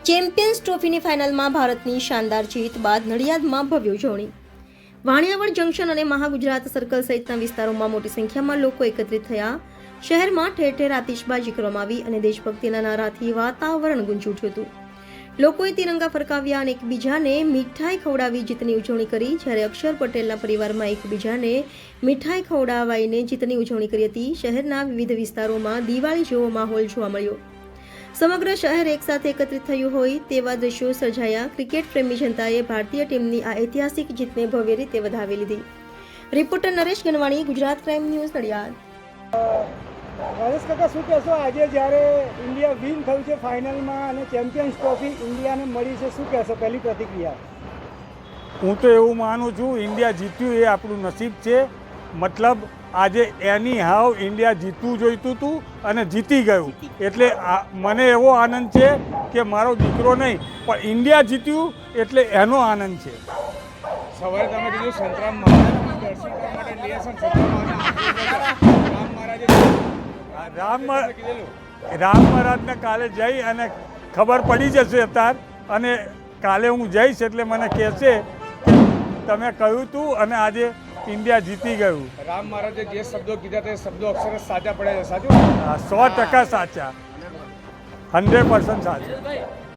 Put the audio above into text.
Champions ટ્રોફીની ફાઇનલમાં ભારતની શાનદાર જીત બાદ નડિયાદમાં ભવ્ય ઉજવણી. વાણિયાવડ જંકશન અને મહાગુજરાત સર્કલ સહિતના વિસ્તારોમાં મોટી સંખ્યામાં લોકો એકત્રિત થયા. શહેરમાં ઠેર ઠેર આતિશબાજી કરવામાં આવી અને દેશભક્તિના નારાથી વાતાવરણ ગુંજી ઉઠ્યું હતું. લોકોએ તિરંગા ફરકાવ્યા અને એકબીજાને મીઠાઈ ખવડાવી જીતની ઉજવણી કરી. જ્યારે અક્ષર પટેલના પરિવારમાં એકબીજાને મીઠાઈ ખવડાવાઈને જીતની ઉજવણી કરી હતી. શહેરના વિવિધ વિસ્તારોમાં દિવાળી જેવો માહોલ જોવા મળ્યો. સમગ્ર શહેર એકસાથે એકત્રિત થયું હોય તેવા દ્રશ્યો સર્જાયા. ક્રિકેટ પ્રેમી જનતાએ ભારતીય ટીમની આ ઐતિહાસિક જીતને ભવ્ય રીતે વધાવી લીધી. Reporter Naresh Ganwani, Gujarat crime news, Nadiad. Rajesh કાકા, શું કહેશો? આજે જ્યારે ઇન્ડિયા વિન થયું છે ફાઇનલમાં અને ચેમ્પિયન્સ ટ્રોફી ઇન્ડિયાને મળી છે, શું કહેશો? પહેલી પ્રતિક્રિયા. હું તો એવું માનું છું, ઇન્ડિયા જીત્યું એ આપણું નસીબ છે. મતલબ આજે એની હાવ ઇન્ડિયા જીતવું જોઈતું હતું અને જીતી ગયું. એટલે મને એવો આનંદ છે કે મારો દીકરો નહીં પણ ઇન્ડિયા જીત્યું એટલે એનો આનંદ છે. સવારે તમે કીધું સંતરામ મહારાજના દર્શન કરવા માટે રામ મહારાજને કાલે જઈ અને ખબર પડી જશે અત્યારે, અને કાલે હું જઈશ એટલે મને કહેશે કે તમે કહ્યું હતું અને આજે ઇન્ડિયા જીતી ગયું. રામ મહારાજે જે શબ્દો કીધા તે શબ્દો અક્ષર સાચા પડે છે, સાચું? 100% સાચા, 100% સાચા.